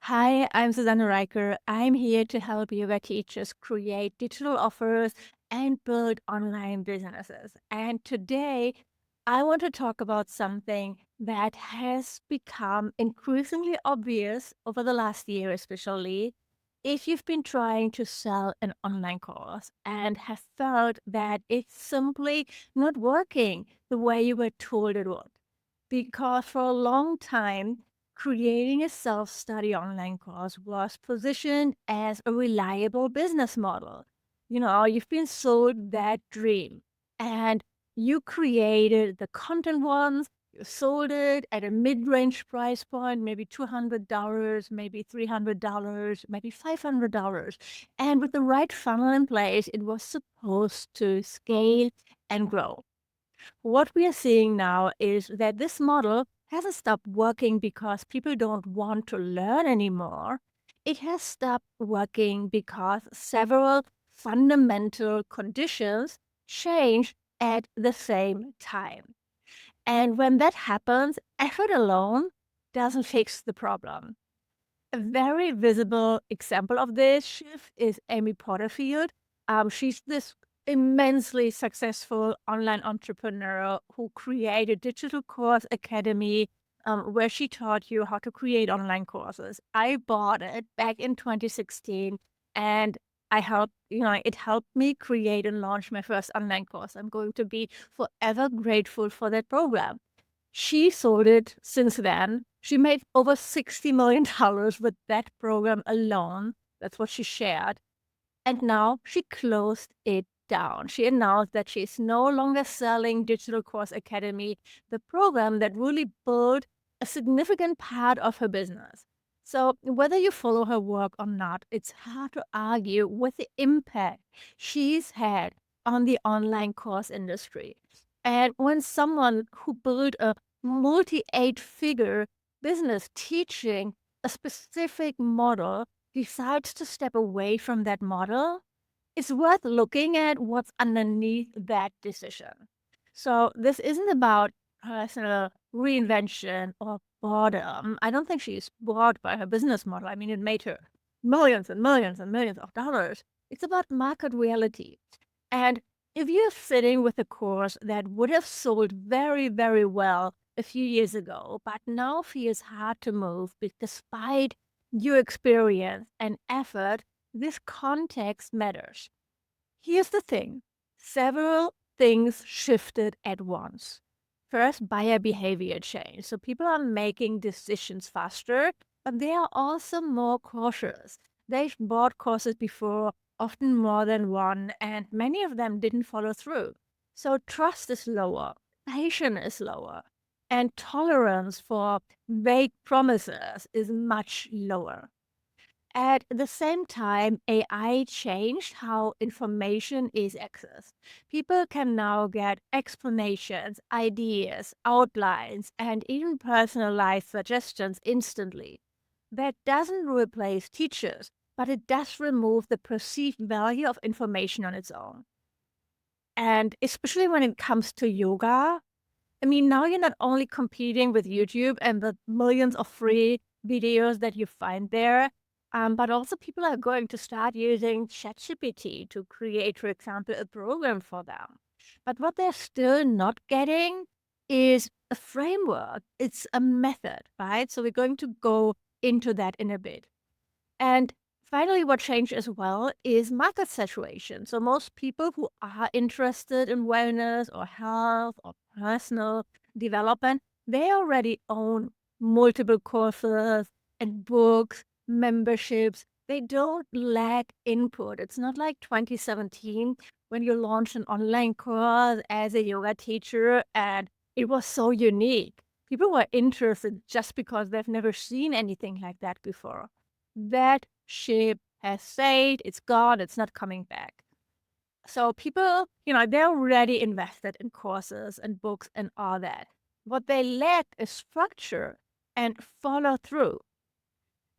Hi, I'm Susanne Reicher. I'm here to help yoga teachers create digital offers and build online businesses. And today, I want to talk about something that has become increasingly obvious over the last year, especially if you've been trying to sell an online course and have felt that it's simply not working the way you were told it would. Because for a long time, creating a self study online course was positioned as a reliable business model. You've been sold that dream and you created the content once, you sold it at a mid range price point, maybe $200, maybe $300, maybe $500. And with the right funnel in place, it was supposed to scale and grow. What we are seeing now is that this model hasn't stopped working because people don't want to learn anymore. It has stopped working because several fundamental conditions change at the same time. And when that happens, effort alone doesn't fix the problem. A very visible example of this shift is Amy Porterfield. She's this immensely successful online entrepreneur who created Digital Course Academy, where she taught you how to create online courses. I bought it back in 2016, and it helped me create and launch my first online course. I'm going to be forever grateful for that program. She sold it since then. She made over $60 million with that program alone. That's what she shared. And now she closed it down. She announced that she's no longer selling Digital Course Academy, the program that really built a significant part of her business. So, whether you follow her work or not, it's hard to argue with the impact she's had on the online course industry. And when someone who built a multi eight figure business teaching a specific model decides to step away from that model, it's worth looking at what's underneath that decision. So, this isn't about personal reinvention or boredom. I don't think she's bored by her business model. I mean, it made her millions and millions and millions of dollars. It's about market reality. And if you're sitting with a course that would have sold very, very well a few years ago, but now feels hard to move despite your experience and effort, this context matters. Here's the thing, several things shifted at once. First, buyer behavior change. So people are making decisions faster, but they are also more cautious. They've bought courses before, often more than one, and many of them didn't follow through. So trust is lower, patience is lower, and tolerance for vague promises is much lower. At the same time, AI changed how information is accessed. People can now get explanations, ideas, outlines, and even personalized suggestions instantly. That doesn't replace teachers, but it does remove the perceived value of information on its own. And especially when it comes to yoga, I mean, now you're not only competing with YouTube and the millions of free videos that you find there, but also people are going to start using ChatGPT to create, for example, a program for them. But what they're still not getting is a framework. It's a method, right? So we're going to go into that in a bit. And finally, what changed as well is market saturation. So most people who are interested in wellness or health or personal development, they already own multiple courses and books, memberships. They don't lack input. It's not like 2017 when you launched an online course as a yoga teacher and it was so unique. People were interested just because they've never seen anything like that before. That ship has sailed, it's gone, it's not coming back. So people, they're already invested in courses and books and all that. What they lack is structure and follow through.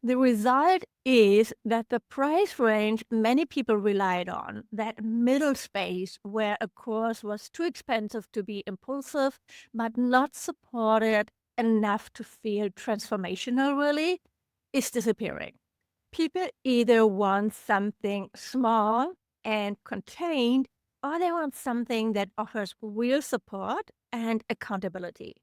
The result is that the price range many people relied on, that middle space where a course was too expensive to be impulsive, but not supported enough to feel transformational, really, is disappearing. People either want something small and contained, or they want something that offers real support and accountability.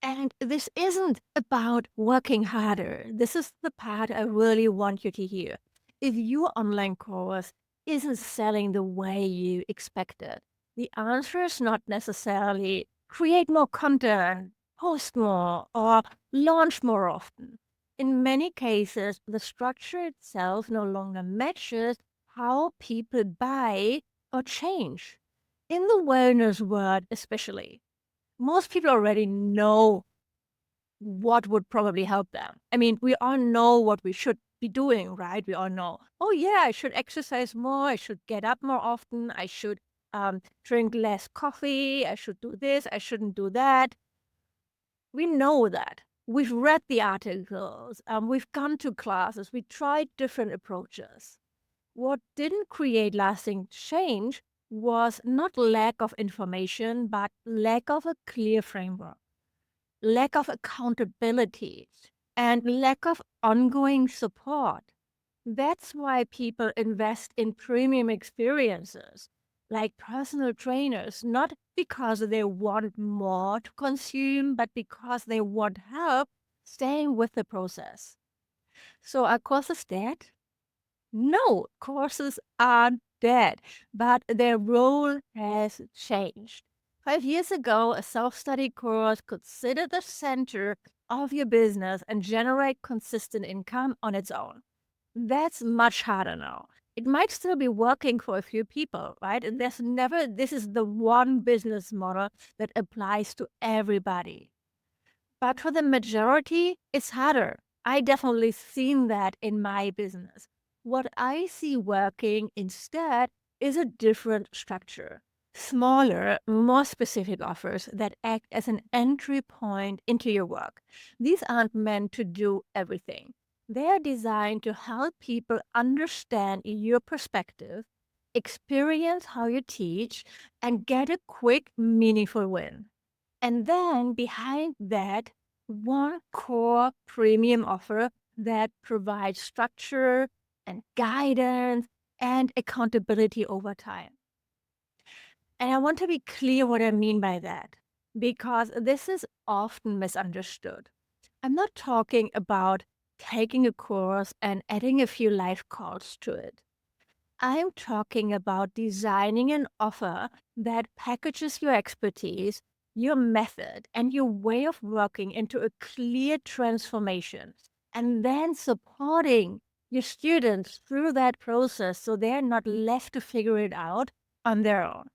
And this isn't about working harder. This is the part I really want you to hear. If your online course isn't selling the way you expected, the answer is not necessarily create more content, post more, or launch more often. In many cases, the structure itself no longer matches how people buy or change. In the wellness world, especially, most people already know what would probably help them. I mean, we all know what we should be doing, right? We all know, oh, yeah, I should exercise more. I should get up more often. I should drink less coffee. I should do this. I shouldn't do that. We know that. We've read the articles. We've gone to classes. We tried different approaches. What didn't create lasting change was not lack of information, but lack of a clear framework, lack of accountability, and lack of ongoing support. That's why people invest in premium experiences like personal trainers, not because they want more to consume, but because they want help staying with the process. So, are courses dead? No, courses aren't dead, but their role has changed. 5 years ago, a self study course could sit at the center of your business and generate consistent income on its own. That's much harder now. It might still be working for a few people, right? And this is the one business model that applies to everybody. But for the majority, it's harder. I definitely seen that in my business. What I see working instead is a different structure. Smaller, more specific offers that act as an entry point into your work. These aren't meant to do everything. They are designed to help people understand your perspective, experience how you teach, and get a quick, meaningful win. And then behind that, one core premium offer that provides structure and guidance and accountability over time. And I want to be clear what I mean by that, because this is often misunderstood. I'm not talking about taking a course and adding a few life calls to it. I'm talking about designing an offer that packages your expertise, your method, and your way of working into a clear transformation, and then supporting your students through that process so they're not left to figure it out on their own.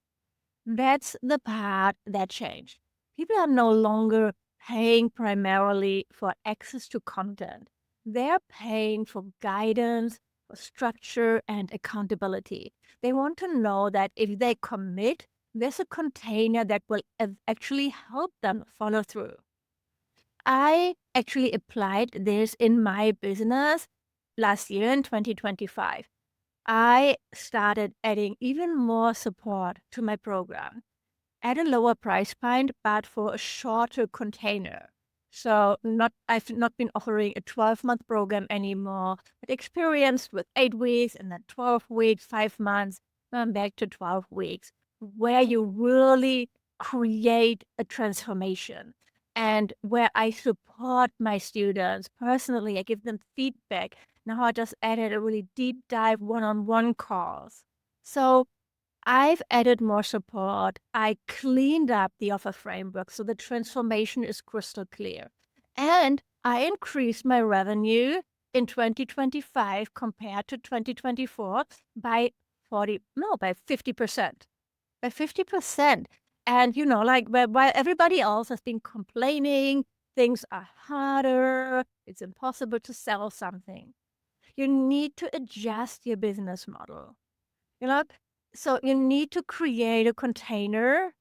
That's the part that changed. People are no longer paying primarily for access to content. They're paying for guidance, for structure, and accountability. They want to know that if they commit, there's a container that will actually help them follow through. I actually applied this in my business last year in 2025. I started adding even more support to my program at a lower price point, but for a shorter container. So I've not been offering a 12-month program anymore, but experienced with 8 weeks and then 12 weeks, 5 months, then back to 12 weeks, where you really create a transformation and where I support my students personally. I give them feedback. Now I just added a really deep dive one-on-one calls. So I've added more support. I cleaned up the offer framework so the transformation is crystal clear. And I increased my revenue in 2025 compared to 2024 by 50%. By 50%. And, like while everybody else has been complaining, things are harder, it's impossible to sell something. You need to adjust your business model. You know, so you need to create a container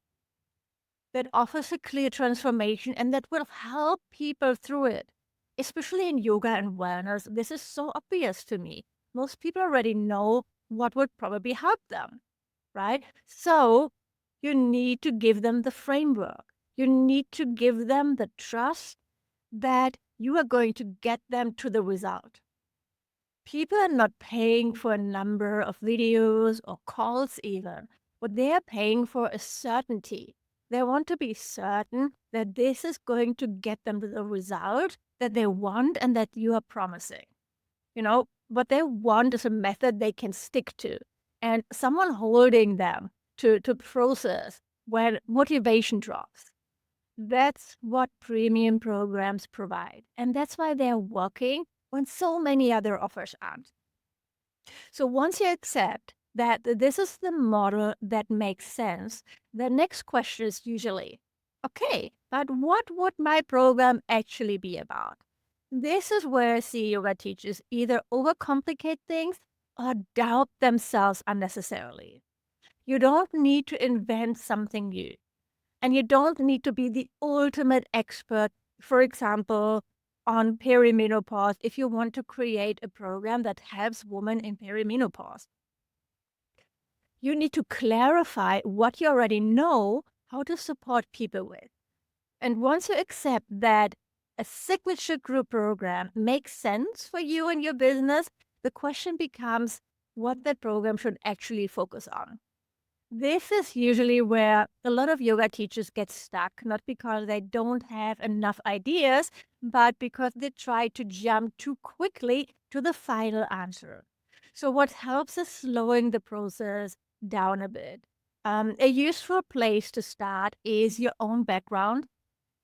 that offers a clear transformation and that will help people through it. Especially in yoga and wellness, this is so obvious to me. Most people already know what would probably help them, right? So you need to give them the framework. You need to give them the trust that you are going to get them to the result. People are not paying for a number of videos or calls even. What they are paying for is certainty. They want to be certain that this is going to get them to the result that they want and that you are promising. What they want is a method they can stick to and someone holding them to process when motivation drops. That's what premium programs provide. And that's why they're working when so many other offers aren't. So once you accept that this is the model that makes sense, the next question is usually, okay, but what would my program actually be about? This is where C yoga teachers either overcomplicate things or doubt themselves unnecessarily. You don't need to invent something new. And you don't need to be the ultimate expert, for example, on perimenopause if you want to create a program that helps women in perimenopause. You need to clarify what you already know how to support people with. And once you accept that a signature group program makes sense for you and your business, the question becomes what that program should actually focus on. This is usually where a lot of yoga teachers get stuck, not because they don't have enough ideas, but because they try to jump too quickly to the final answer. So, what helps is slowing the process down a bit. A useful place to start is your own background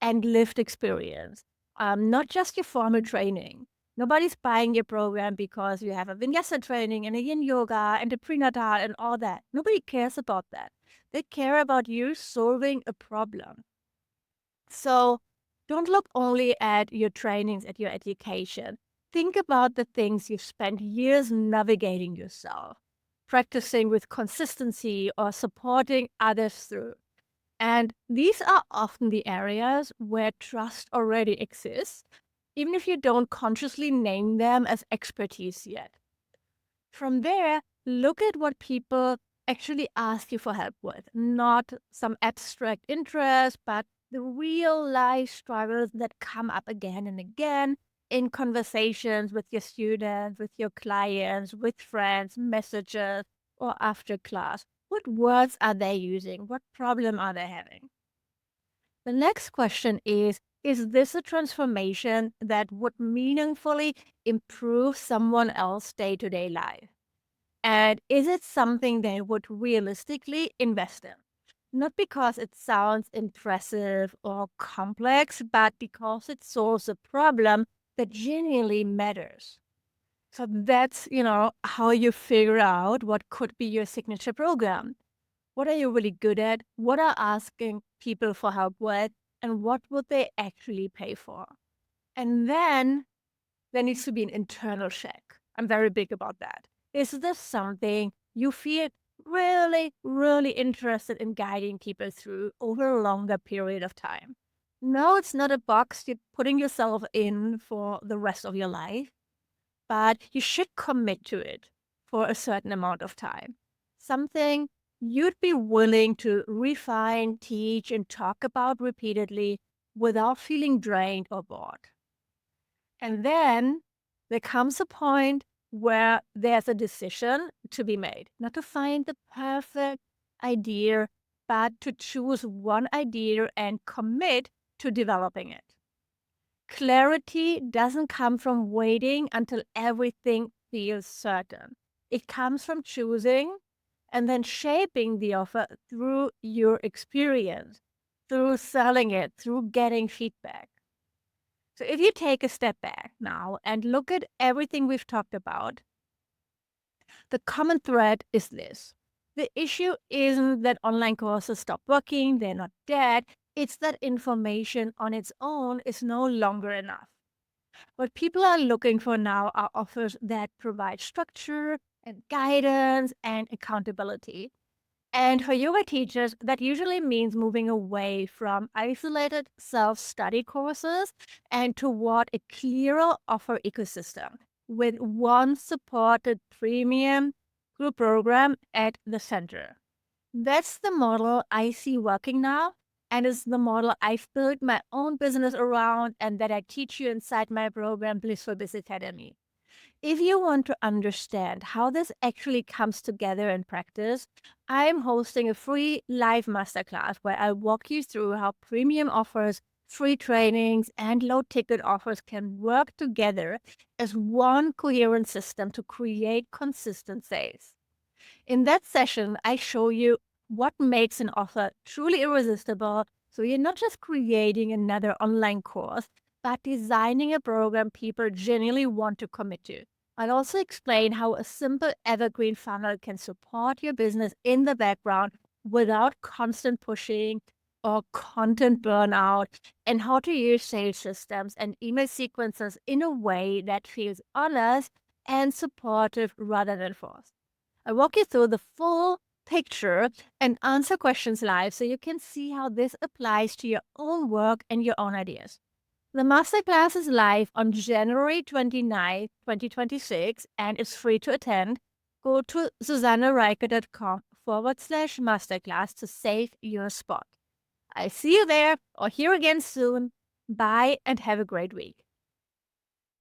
and lived experience, not just your formal training. Nobody's buying your program because you have a vinyasa training and a yin yoga and a prenatal and all that. Nobody cares about that. They care about you solving a problem. So don't look only at your trainings, at your education. Think about the things you've spent years navigating yourself, practicing with consistency or supporting others through. And these are often the areas where trust already exists, even if you don't consciously name them as expertise yet. From there, look at what people actually ask you for help with, not some abstract interest, but the real life struggles that come up again and again in conversations with your students, with your clients, with friends, messages, or after class. What words are they using? What problem are they having? The next question is this a transformation that would meaningfully improve someone else's day to day life? And is it something they would realistically invest in? Not because it sounds impressive or complex, but because it solves a problem that genuinely matters. So that's, how you figure out what could be your signature program. What are you really good at? What are asking people for help with? And what would they actually pay for? And then there needs to be an internal check. I'm very big about that. Is this something you feel really, really interested in guiding people through over a longer period of time? No, it's not a box you're putting yourself in for the rest of your life, but you should commit to it for a certain amount of time. Something you'd be willing to refine, teach, and talk about repeatedly without feeling drained or bored. And then there comes a point where there's a decision to be made, not to find the perfect idea, but to choose one idea and commit to developing it. Clarity doesn't come from waiting until everything feels certain. It comes from choosing and then shaping the offer through your experience, through selling it, through getting feedback. So if you take a step back now and look at everything we've talked about, the common thread is this. The issue isn't that online courses stop working, they're not dead. It's that information on its own is no longer enough. What people are looking for now are offers that provide structure and guidance and accountability. And for yoga teachers, that usually means moving away from isolated self study courses and toward a clearer offer ecosystem with one supported premium group program at the center. That's the model I see working now. And it's the model I've built my own business around and that I teach you inside my program, Blissful Biz Academy. If you want to understand how this actually comes together in practice, I'm hosting a free live masterclass where I walk you through how premium offers, free trainings, and low ticket offers can work together as one coherent system to create consistent sales. In that session, I show you what makes an offer truly irresistible. So you're not just creating another online course, but designing a program people genuinely want to commit to. I'll also explain how a simple evergreen funnel can support your business in the background without constant pushing or content burnout, and how to use sales systems and email sequences in a way that feels honest and supportive rather than forced. I walk you through the full picture and answer questions live so you can see how this applies to your own work and your own ideas. The masterclass is live on January 29th, 2026, and it's free to attend. Go to susannereicher.com/masterclass to save your spot. I'll see you there or here again soon. Bye and have a great week.